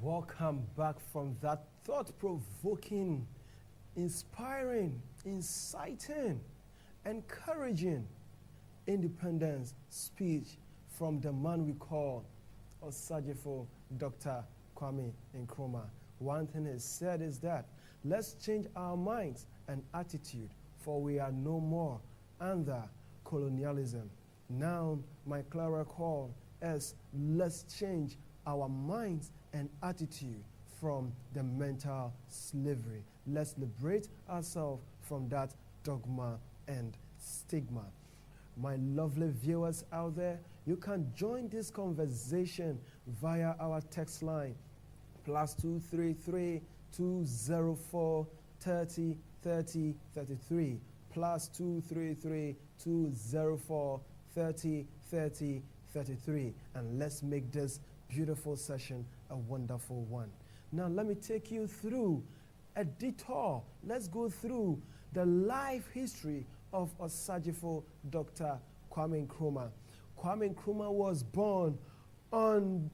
Welcome back from that thought-provoking, inspiring, inciting, encouraging independence speech from the man we call OSAGYEFO, Dr. KWAME NKRUMAH. One thing he said is that let's change our minds and attitude, for we are no more under colonialism. Now, my clearer call is let's change our minds and attitude from the mental slavery. Let's liberate ourselves from that dogma and stigma. My lovely viewers out there, you can join this conversation via our text line +233 204 30 30 33 +233 204 30 30 33, and let's make this beautiful session a wonderful one. Now let me take you through a detour. Let's go through the life history of OSAGYEFO Dr. KWAME NKRUMAH. KWAME NKRUMAH was born on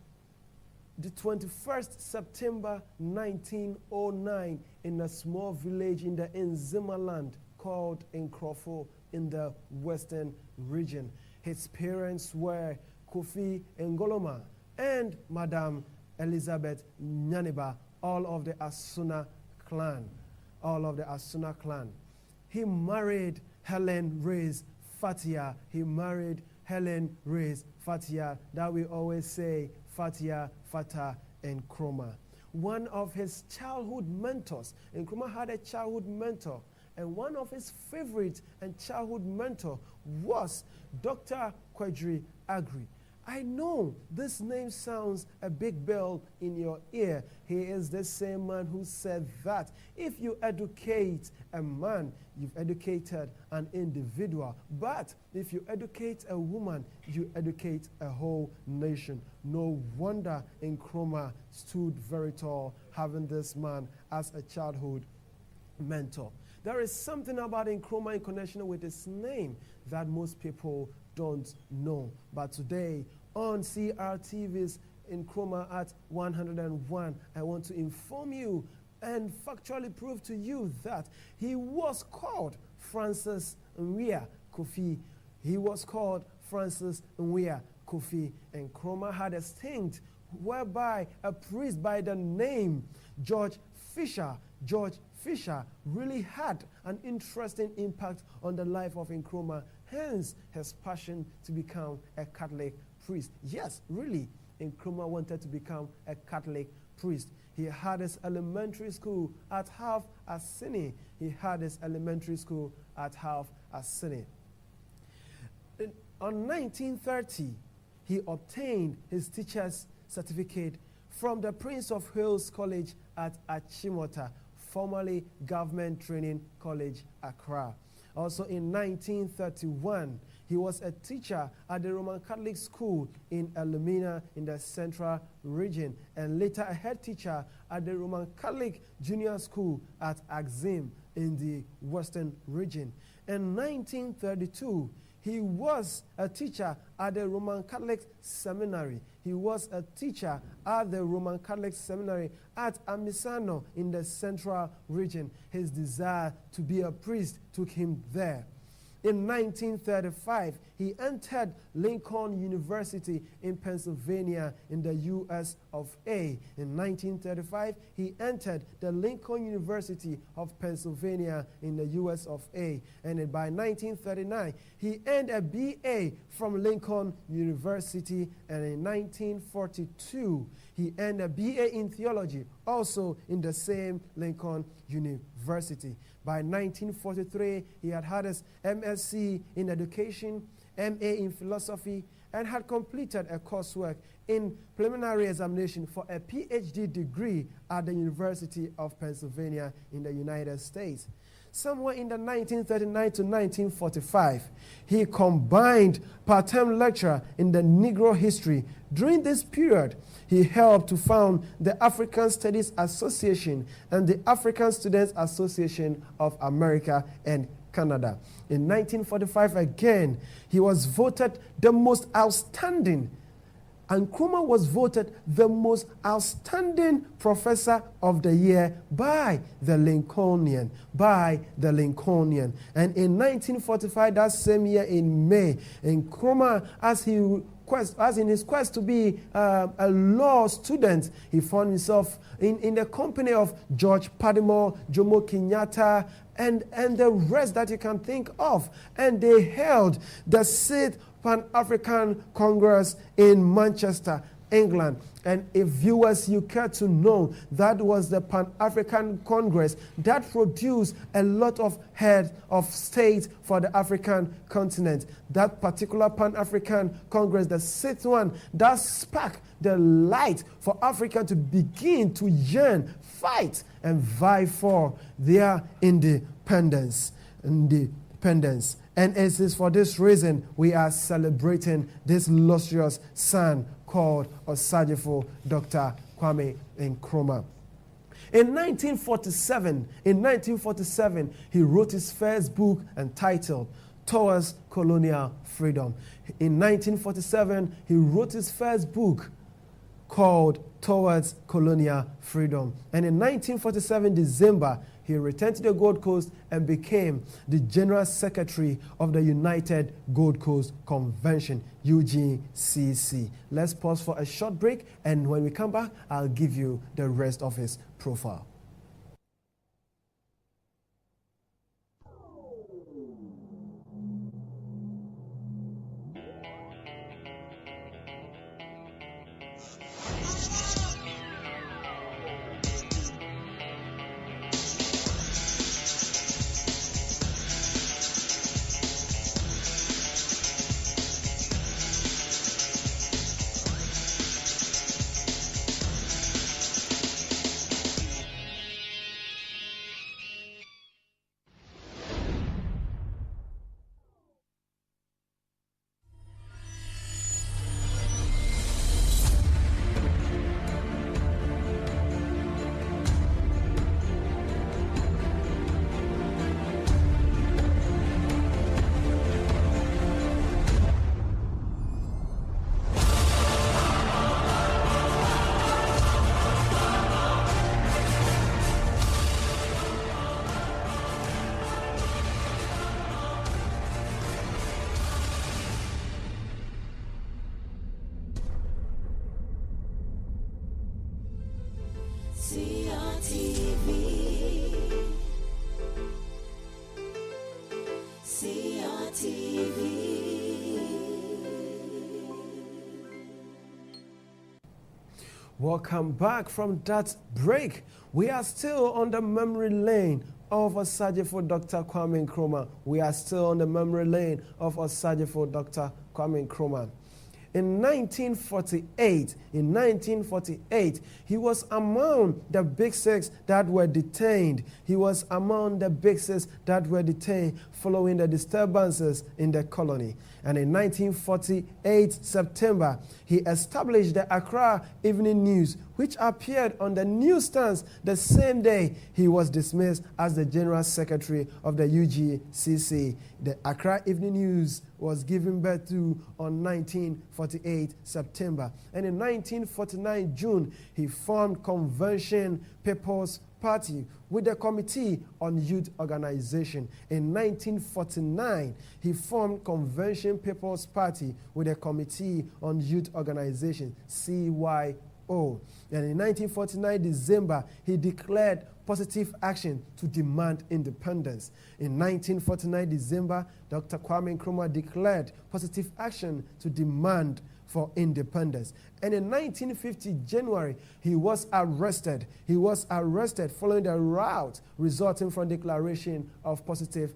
the 21st September 1909 in a small village in the Nzima land called Nkrofo in the Western region. His parents were Kofi Ngoloma and Madam Elizabeth Nyaniba, all of the Asuna clan. He married Helen Reyes Fatia. That we always say Fatia, Fata, and Nkrumah. One of his childhood mentors, Nkrumah had a childhood mentor, and one of his favorite and childhood mentor was Dr. Kwedri Agri. I know this name sounds a big bell in your ear. He is the same man who said that if you educate a man, you've educated an individual. But if you educate a woman, you educate a whole nation. No wonder Nkrumah stood very tall, having this man as a childhood mentor. There is something about Nkrumah in connection with his name that most people don't know. But today, on CRTV's NKRUMAH at 101, I want to inform you and factually prove to you that he was called Francis N.Y. Kofi. Nkrumah had a stint whereby a priest by the name George Fisher really had an interesting impact on the life of Nkrumah, hence his passion to become a Catholic priest. Yes, really, Nkrumah wanted to become a Catholic priest. He had his elementary school at Half Asini. On 1930, he obtained his teacher's certificate from the Prince of Wales College at Achimota, formerly Government Training College, Accra. Also in 1931, he was a teacher at the Roman Catholic School in Elmina in the Central Region, and later a head teacher at the Roman Catholic Junior School at Axim in the Western Region. In 1932, he was a teacher at the Roman Catholic Seminary. At Amisano in the Central Region. His desire to be a priest took him there. In 1935, he entered Lincoln University in Pennsylvania in the U.S. of A. In 1935, he entered the Lincoln University of Pennsylvania in the U.S. of A. And by 1939, he earned a B.A. from Lincoln University. And in 1942, he earned a B.A. in theology, also in the same Lincoln University. By 1943, he had his MSc in education, MA in philosophy, and had completed a coursework in preliminary examination for a PhD degree at the University of Pennsylvania in the United States. Somewhere in the 1939 to 1945, he combined part-time lecture in the Negro history. During this period, he helped to found the African Studies Association and the African Students Association of America and Canada. In 1945 again, he was voted the most outstanding Nkrumah was voted the most outstanding professor of the year by the Lincolnian. And in 1945, that same year in May, Nkrumah, as in his quest to be a law student, he found himself in the company of George Padmore, Jomo Kenyatta, and the rest that you can think of. And they held the 6th Pan-African Congress in Manchester, England. And if viewers, you care to know, that was the Pan-African Congress that produced a lot of heads of state for the African continent. That particular Pan-African Congress, the 6th one, that sparked the light for Africa to begin to yearn, fight, and vie for their independence. And it is for this reason we are celebrating this illustrious son called OSAGYEFO, Dr. KWAME NKRUMAH. In 1947, he wrote his first book entitled Towards Colonial Freedom. In 1947, he wrote his first book called Towards Colonial Freedom. And in 1947, December, he returned to the Gold Coast and became the General Secretary of the United Gold Coast Convention, UGCC. Let's pause for a short break, and when we come back, I'll give you the rest of his profile. CRTV. Welcome back from that break. We are still on the memory lane of OSAGYEFO Dr. KWAME NKRUMAH. We are still on the memory lane of OSAGYEFO Dr. KWAME NKRUMAH. In 1948, he was among the big six that were detained. Following the disturbances in the colony. And in 1948, September, he established the Accra Evening News, which appeared on the newsstands the same day he was dismissed as the General Secretary of the UGCC. The Accra Evening News was given birth to on 1948 September. And in 1949 June, he formed Convention People's Party with the Committee on Youth Organization. In 1949, he formed Convention People's Party with the Committee on Youth Organization, CYO. And in 1949 December, he declared positive action to demand independence. In 1949 December, Dr. KWAME NKRUMAH declared positive action to demand for independence. And in 1950 January, he was arrested. He was arrested following the rout resulting from declaration of positive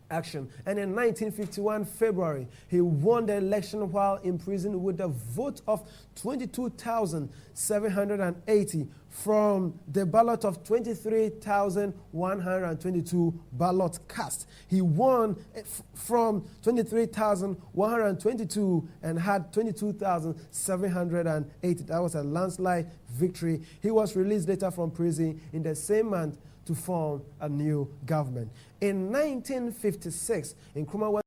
action. And in 1951 February, he won the election while in prison with a vote of 22,780 from the ballot of 23,122 ballot cast. He won from 23,122 and had 22,780. That was a landslide victory. He was released later from prison in the same month to form a new government. In 1956, Nkrumah was